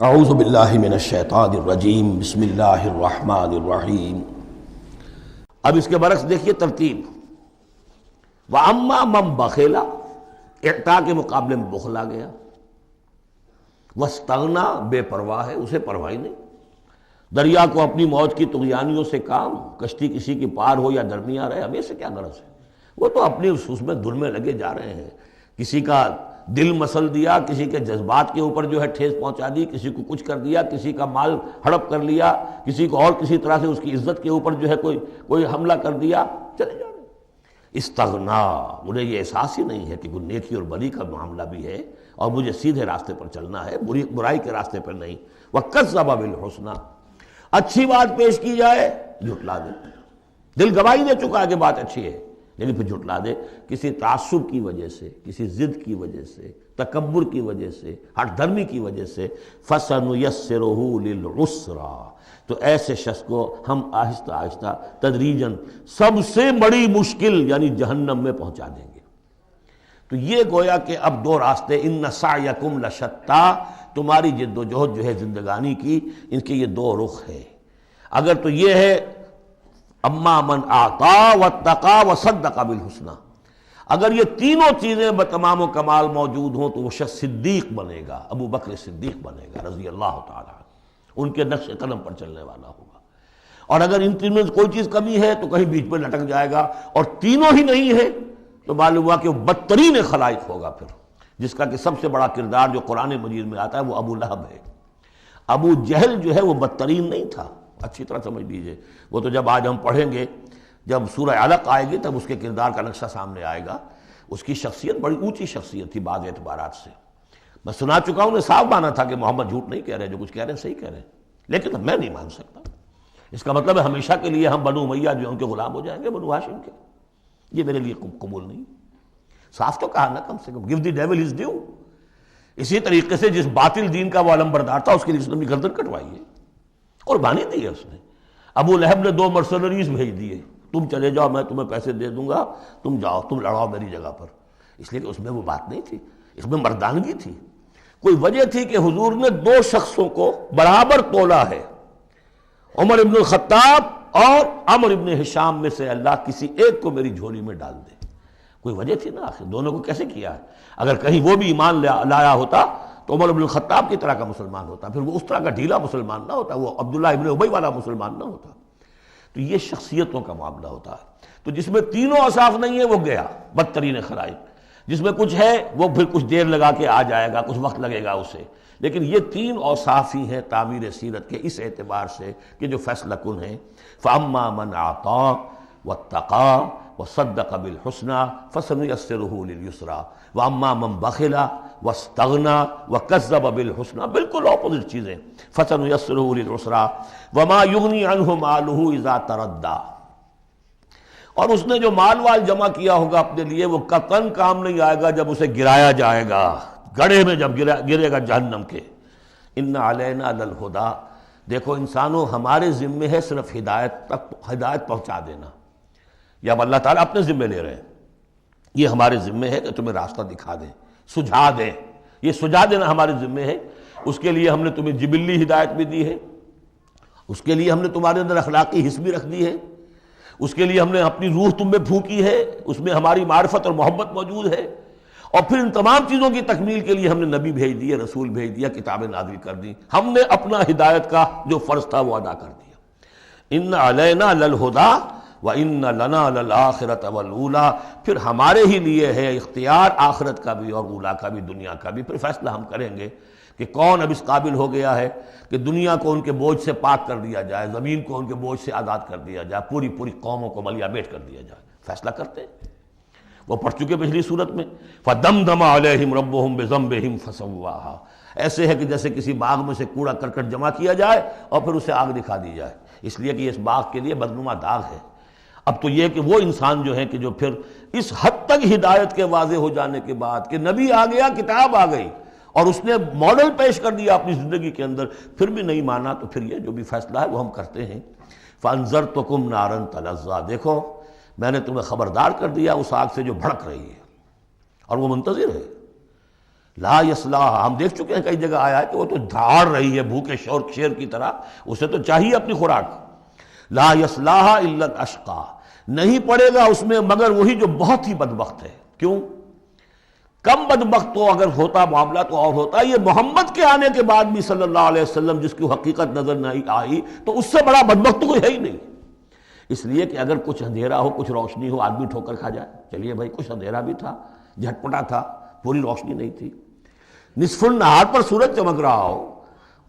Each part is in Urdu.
اعوذ باللہ من الشیطان الرجیم بسم اللہ الرحمن الرحیم۔ اب اس کے برعکس دیکھیے ترتیب، وَأَمَّا مَنْ بَخِلَ، اعطاء کے مقابلے میں بخل آ گیا، وَاسْتَغْنَىٰ، بے پرواہ ہے، اسے پرواہ ہی نہیں، دریا کو اپنی موج کی طغیانیوں سے کام، کشتی کسی کی پار ہو یا درمیان رہے، ہمیں سے کیا غرض ہے، وہ تو اپنی اس میں دھن میں لگے جا رہے ہیں، کسی کا دل مسل دیا، کسی کے جذبات کے اوپر جو ہے ٹھیس پہنچا دی، کسی کو کچھ کر دیا، کسی کا مال ہڑپ کر لیا، کسی کو اور کسی طرح سے اس کی عزت کے اوپر جو ہے کوئی حملہ کر دیا، چلے جا رہے ہیں۔ استغنا، انہیں یہ احساس ہی نہیں ہے کہ کوئی نیکی اور بری کا معاملہ بھی ہے اور مجھے سیدھے راستے پر چلنا ہے، برائی کے راستے پر نہیں۔ وَكَذَّبَ بِالْحُسْنَىٰ، اچھی بات پیش کی جائے جھٹلا دے، دل گواہی دے چکا ہے کہ بات اچھی ہے لیکن پھر جھٹلا دے، کسی تعصب کی وجہ سے، کسی ضد کی وجہ سے، تکبر کی وجہ سے، ہٹ دھرمی کی وجہ سے، فَسَنُيَسِّرُهُ لِلْعُسْرَىٰ، تو ایسے شخص کو ہم آہستہ آہستہ تدریجاً سب سے بڑی مشکل یعنی جہنم میں پہنچا دیں گے۔ تو یہ گویا کہ اب دو راستے، اِنَّ سَعْيَكُمْ لَشَتَّىٰ، تمہاری جد و جہد جو ہے زندگانی کی، ان کے یہ دو رخ ہے۔ اگر تو یہ ہے اما من اعطا واتقا وصدق بالحسنى، اگر یہ تینوں چیزیں بتمام و کمال موجود ہوں تو وہ شخص صدیق بنے گا، ابو بکر صدیق بنے گا رضی اللہ تعالی عنہ، ان کے نقش قدم پر چلنے والا ہوگا۔ اور اگر ان تینوں میں کوئی چیز کمی ہے تو کہیں بیچ میں لٹک جائے گا، اور تینوں ہی نہیں ہے تو معلوم ہوا کہ وہ بدترین خلائق ہوگا پھر، جس کا کہ سب سے بڑا کردار جو قرآن مجید میں آتا ہے وہ ابو لہب ہے۔ ابو جہل جو ہے وہ بدترین نہیں تھا، اچھی طرح سمجھ لیجئے، وہ تو جب آج ہم پڑھیں گے، جب سورہ علق آئے گی تب اس کے کردار کا نقشہ سامنے آئے گا۔ اس کی شخصیت بڑی اونچی شخصیت تھی بعض اعتبارات سے، میں سنا چکا ہوں، نے صاف مانا تھا کہ محمد جھوٹ نہیں کہہ رہے، جو کچھ کہہ رہے ہیں صحیح کہہ رہے ہیں، لیکن میں نہیں مان سکتا۔ اس کا مطلب ہے ہمیشہ کے لیے ہم بنو امیہ جو ان کے غلام ہو جائیں گے، بنو ہاشم کے، یہ میرے لیے قبول نہیں۔ صاف تو کہا نا، کم سے کم give the devil his due۔ اسی طریقے سے جس باطل دین کا وہ علمبردار تھا اس کے لیے اس نے گردن کٹوائی ہے، قربانی دی ہے اس نے۔ ابو لہب نے 2 مرسنریز بھیج دیے، تم چلے جاؤ، میں تمہیں پیسے دے دوں گا، تم جاؤ، تم لڑاؤ میری جگہ پر، اس لیے کہ اس میں وہ بات نہیں تھی، اس میں مردانگی تھی۔ کوئی وجہ تھی کہ حضور نے 2 شخصوں کو برابر تولا ہے، عمر ابن الخطاب اور عمرو ابن ہشام میں سے اللہ کسی ایک کو میری جھولی میں ڈال دے، کوئی وجہ تھی نا، آخر دونوں کو کیسے کیا ہے؟ اگر کہیں وہ بھی ایمان لایا ہوتا تو عمر ابن الخطاب کی طرح کا مسلمان ہوتا، پھر وہ اس طرح کا ڈھیلا مسلمان نہ ہوتا، وہ عبداللہ ابن ابی والا مسلمان نہ ہوتا۔ تو یہ شخصیتوں کا معاملہ ہوتا ہے، تو جس میں تینوں اوصاف نہیں ہے وہ گیا بدترین خلائق، جس میں کچھ ہے وہ پھر کچھ دیر لگا کے آ جائے گا، کچھ وقت لگے گا اسے، لیکن یہ 3 اوصاف ہی ہیں تعمیر سیرت کے اس اعتبار سے کہ جو فیصلہ کن ہیں۔ فَأَمَّا مَنْ أَعْطَىٰ وَاتَّقَىٰ وَصَدَّقَ بِالْحُسْنَىٰ فَسَنُيَسِّرُهُ لِلْيُسْرَىٰ وَأَمَّا مَنْ بَخِلَ وَاسْتَغْنَىٰ وَكَذَّبَ بِالْحُسْنَىٰ، بالکل اپوزٹ چیزیں، فَسَنُيَسِّرُهُ لِلْعُسْرَىٰ وَمَا يُغْنِي عَنْهُ مَالُهُ إِذَا تَرَدَّىٰ، اور اس نے جو مال جمع کیا ہوگا اپنے لیے وہ قطعاً کام نہیں آئے گا جب اسے گرایا جائے گا، گڑھے میں جب گرے گا جہنم کے۔ إِنَّ عَلَيْنَا لَلْهُدَىٰ، دیکھو انسانوں ہمارے ذمے ہے صرف ہدایت پہنچا دینا، یہ اب اللہ تعالیٰ اپنے ذمے لے رہے ہیں، یہ ہمارے ذمے ہے کہ تمہیں راستہ دکھا دیں، سجھا دیں، یہ سجھا دینا ہمارے ذمے ہے۔ اس کے لیے ہم نے تمہیں جبلی ہدایت بھی دی ہے، اس کے لیے ہم نے تمہارے اندر اخلاقی حس بھی رکھ دی ہے، اس کے لیے ہم نے اپنی روح تم میں پھونکی ہے، اس میں ہماری معرفت اور محبت موجود ہے، اور پھر ان تمام چیزوں کی تکمیل کے لیے ہم نے نبی بھیج دیے، رسول بھیج دیا، کتابیں نازل کر دی، ہم نے اپنا ہدایت کا جو فرض تھا وہ ادا کر دیا۔ ان علینا للہدیٰ وَإِنَّ لَنَا لَلْآخِرَةَ وَالْأُولَىٰ، پھر ہمارے ہی لیے ہے اختیار آخرت کا بھی اور اولا کا بھی، دنیا کا بھی، پھر فیصلہ ہم کریں گے کہ کون اب اس قابل ہو گیا ہے کہ دنیا کو ان کے بوجھ سے پاک کر دیا جائے، زمین کو ان کے بوجھ سے آزاد کر دیا جائے، پوری قوموں کو ملیا بیٹ کر دیا جائے، فیصلہ کرتے ہیں۔ وہ پڑھ چکے پچھلی صورت میں، فَدَمْدَمَ عَلَيْهِمْ رَبُّهُمْ بِذَنبِهِمْ فَسَوَّاهَا، ایسے ہے کہ جیسے کسی باغ میں سے کوڑا کرکٹ جمع کیا جائے اور پھر اسے آگ دکھا دی جائے، اس لیے کہ اس باغ کے لیے بدنما داغ ہے۔ اب تو یہ کہ وہ انسان جو ہے کہ جو پھر اس حد تک ہدایت کے واضح ہو جانے کے بعد کہ نبی آ گیا، کتاب آ گئی اور اس نے ماڈل پیش کر دیا اپنی زندگی کے اندر، پھر بھی نہیں مانا، تو پھر یہ جو بھی فیصلہ ہے وہ ہم کرتے ہیں۔ فَأَنذَرْتُكُمْ نَارًا تَلَظَّىٰ، دیکھو میں نے تمہیں خبردار کر دیا اس آگ سے جو بھڑک رہی ہے اور وہ منتظر ہے۔ لا یصلاھا، ہم دیکھ چکے ہیں کئی جگہ آیا ہے کہ وہ تو دھاڑ رہی ہے بھوکے شیر کی طرح، اسے تو چاہیے اپنی خوراک. لا یصلاھا الا الاشقی، نہیں پڑے گا اس میں مگر وہی جو بہت ہی بدبخت ہے. کیوں؟ کم بدبخت تو اگر ہوتا معاملہ تو اور ہوتا، یہ محمد کے آنے کے بعد بھی صلی اللہ علیہ وسلم جس کی حقیقت نظر نہیں آئی تو اس سے بڑا بدبخت تو کوئی ہے ہی نہیں. اس لیے کہ اگر کچھ اندھیرا ہو کچھ روشنی ہو آدمی ٹھوکر کھا جائے. چلیے بھائی کچھ اندھیرا بھی تھا، جھٹپٹا تھا، پوری روشنی نہیں تھی، نصف النہار پر سورج چمک رہا ہو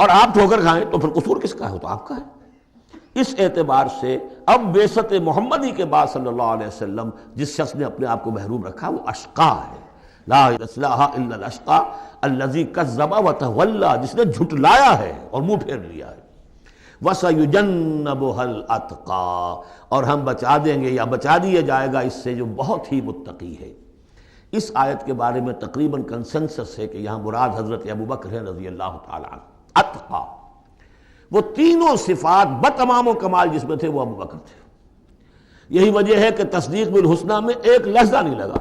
اور آپ ٹھوکر کھائیں تو پھر قصور کس کا ہے؟ تو آپ کا ہے. اس اعتبار سے اب بعثت محمدی کے بعد صلی اللہ علیہ وسلم جس شخص نے اپنے آپ کو محروم رکھا وہ اشقا ہے. لا یصلاھا الا الاشقی الذی کذب وتولی، جس نے جھٹلایا ہے اور منہ پھیر لیا ہے. وَسَيُجَنَّبُهَا الْأَتْقَى، اور ہم بچا دیں گے یا بچا دیا جائے گا اس سے جو بہت ہی متقی ہے. اس آیت کے بارے میں تقریباً کنسنسس ہے کہ یہاں مراد حضرت ابوبکر ہے رضی اللہ تعالیٰ عنہ. اتقا، وہ تینوں صفات بتمام و کمال جس میں تھے وہ ابوبکر تھے. یہی وجہ ہے کہ تصدیق بالحسنہ میں ایک لحظہ نہیں لگا.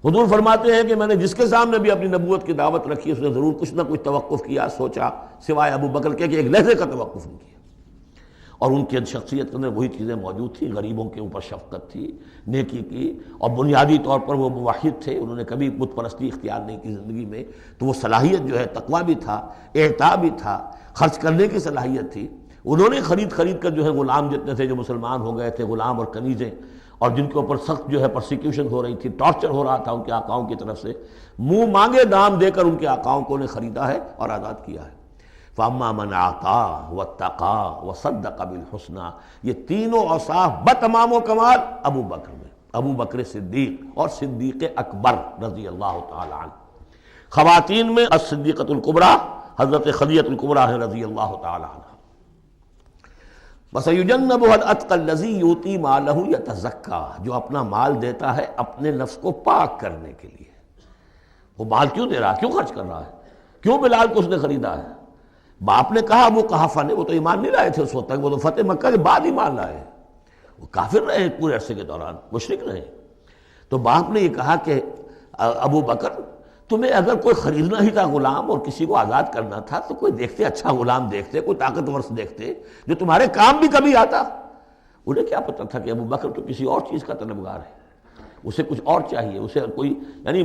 حضور فرماتے ہیں کہ میں نے جس کے سامنے بھی اپنی نبوت کی دعوت رکھی اس نے ضرور کچھ نہ کچھ توقف کیا، سوچا، سوائے ابوبکر کے کہ ایک لحظے کا توقف نہیں کیا. اور ان کی شخصیت میں وہی چیزیں موجود تھیں، غریبوں کے اوپر شفقت تھی، نیکی کی، اور بنیادی طور پر وہ موحد تھے، انہوں نے کبھی بت پرستی اختیار نہیں کی زندگی میں. تو وہ صلاحیت جو ہے تقویٰ بھی تھا، اعطاء بھی تھا، خرچ کرنے کی صلاحیت تھی. انہوں نے خرید کر جو ہے غلام جتنے تھے جو مسلمان ہو گئے تھے، غلام اور کنیزیں، اور جن کے اوپر سخت جو ہے پرسیکیوشن ہو رہی تھی، ٹارچر ہو رہا تھا ان کے آقاؤں کی طرف سے، منہ مانگے دام دے کر ان کے آقاؤں کو نے خریدا ہے اور آزاد کیا ہے. فَأَمَّا مَنْ أَعْطَىٰ وَاتَّقَىٰ وَصَدَّقَ بِالْحُسْنَىٰ، یہ تینوں اوصاف بتمام و کمال ابو بکر میں، ابو بکر صدیق اور صدیق اکبر رضی اللہ تعالی عنہ. خواتین میں الصدیقۃ الکبریٰ حضرت خدیجہ الکبریٰ ہیں رضی اللہ تعالی عنہ. وَسَيُجَنَّبُهَا الْأَتْقَى الَّذِي يُؤْتِي مَالَهُ يَتَزَكَّىٰ، جو اپنا مال دیتا ہے اپنے نفس کو پاک کرنے کے لیے. وہ مال کیوں دے رہا ہے؟ کیوں خرچ کر رہا ہے؟ کیوں بلال کو اس نے خریدا ہے؟ باپ نے کہا ابو قحافہ نے، وہ تو ایمان نہیں لائے تھے اس وقت تک، وہ تو فتح مکہ کے بعد ایمان لائے. وہ کافر رہے پورے عرصے کے دوران، مشرک رہے. تو باپ نے یہ کہا کہ ابو بکر تمہیں اگر کوئی خریدنا ہی تھا غلام اور کسی کو آزاد کرنا تھا تو کوئی دیکھتے، اچھا غلام دیکھتے، کوئی طاقتور سے دیکھتے جو تمہارے کام بھی کبھی آتا. انہیں کیا پتہ تھا کہ ابو بکر تو کسی اور چیز کا طلبگار ہے، اسے کچھ اور چاہیے، اسے کوئی یعنی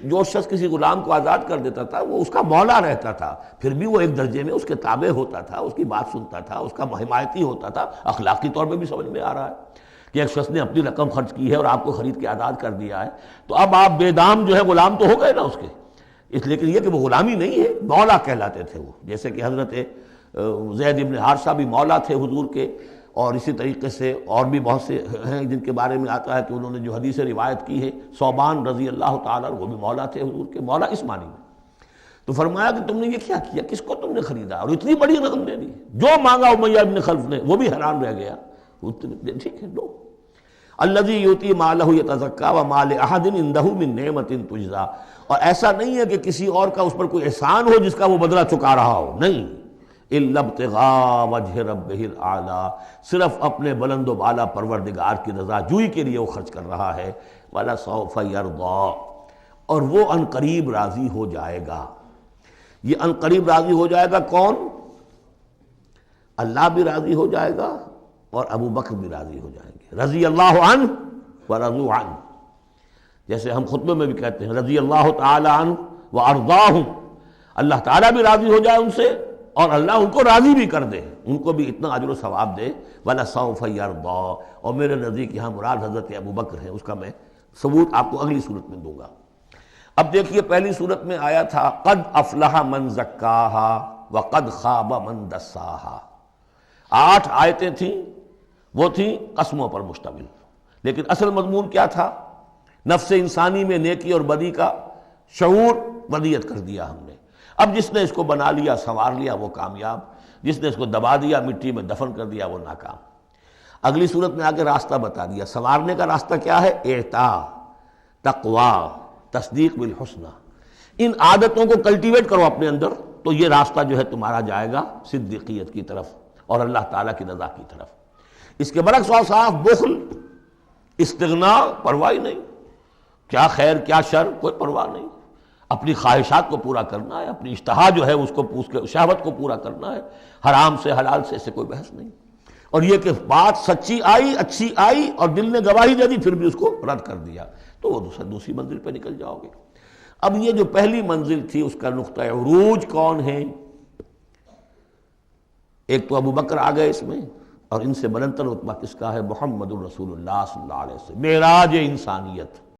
جو شخص کسی غلام کو آزاد کر دیتا تھا وہ اس کا مولا رہتا تھا، پھر بھی وہ ایک درجے میں اس کے تابع ہوتا تھا، اس کی بات سنتا تھا، اس کا حمایتی ہوتا تھا. اخلاقی طور پہ بھی سمجھ میں آ رہا ہے کہ ایک شخص نے اپنی رقم خرچ کی ہے اور آپ کو خرید کے آزاد کر دیا ہے تو اب آپ بے دام جو ہے غلام تو ہو گئے نا اس کے. اس لیے کہ یہ کہ وہ غلامی نہیں ہے، مولا کہلاتے تھے وہ. جیسے کہ حضرت زید ابن حارثہ بھی مولا تھے حضور کے، اور اسی طریقے سے اور بھی بہت سے ہیں جن کے بارے میں آتا ہے کہ انہوں نے جو حدیث روایت کی ہے. صوبان رضی اللہ تعالیٰ وہ بھی مولا تھے حضور کے، مولا اس معنی میں. تو فرمایا کہ تم نے یہ کیا کیا، کس کو تم نے خریدا اور اتنی بڑی رقم دے دی؟ جو مانگا امیہ ابن خلف نے وہ بھی حیران رہ گیا. ٹھیک ہے لو. الذی یؤتی مالہ یتزکیٰ وما لأحد عندہ من نعمۃ تجزیٰ، اور ایسا نہیں ہے کہ کسی اور کا اس پر کوئی احسان ہو جس کا وہ بدلہ چکا رہا ہو، نہیں. الا ابتغاء وجہ ربہ الاعلیٰ، صرف اپنے بلند و بالا پروردگار کی رضا جوئی کے لیے وہ خرچ کر رہا ہے. وَلَسَوْفَ يَرْضَىٰ، اور وہ ان قریب راضی ہو جائے گا. یہ ان قریب راضی ہو جائے گا کون؟ اللہ بھی راضی ہو جائے گا اور ابو بکر بھی راضی ہو جائیں گے. رضی اللہ عنہ ورضوا عنہ، جیسے ہم خطبے میں بھی کہتے ہیں رضی اللہ تعالی عنہ وارضاہم، اللہ تعالیٰ بھی راضی ہو جائے ان سے اور اللہ ان کو راضی بھی کر دے، ان کو بھی اتنا اجر و ثواب دے. وَلَسَوْفَ يَرْضَىٰ، اور میرے نزدیک یہاں مراد حضرت ابو بکر ہے، اس کا میں ثبوت آپ کو اگلی صورت میں دوں گا. اب دیکھیے پہلی صورت میں آیا تھا قد افلح من زکاہا وقد خواب من دساہا. 8 آیتیں تھیں، وہ تھیں قسموں پر مشتمل، لیکن اصل مضمون کیا تھا؟ نفس انسانی میں نیکی اور بدی کا شعور ودیت کر دیا ہم نے. اب جس نے اس کو بنا لیا، سنوار لیا، وہ کامیاب، جس نے اس کو دبا دیا، مٹی میں دفن کر دیا، وہ ناکام. اگلی صورت میں آگے راستہ بتا دیا. سنوارنے کا راستہ کیا ہے؟ اعطاء، تقویٰ، تصدیق بالحسنہ. ان عادتوں کو کلٹیویٹ کرو اپنے اندر تو یہ راستہ جو ہے تمہارا جائے گا صدیقیت کی طرف اور اللہ تعالیٰ کی رضا کی طرف. اس کے برعکس اوصاف بخل، استغنا، پرواہ نہیں، کیا خیر کیا شر کوئی پرواہ نہیں. اپنی خواہشات کو پورا کرنا ہے، اپنی اشتہا جو ہے اس کو شہوت کو پورا کرنا ہے، حرام سے حلال سے کوئی بحث نہیں۔ اور یہ کہ بات سچی آئی، اچھی آئی اور دل نے گواہی دے دی پھر بھی اس کو رد کر دیا، تو وہ دوسری منزل پہ نکل جاؤ گے۔ اب یہ جو پہلی منزل تھی اس کا نقطہ عروج کون ہے؟ ایک تو ابو بکر آ گئے اس میں، اور ان سے بلندتر رتبہ کس کا ہے؟ محمد الرسول اللہ صلی اللہ علیہ وسلم، معراج انسانیت۔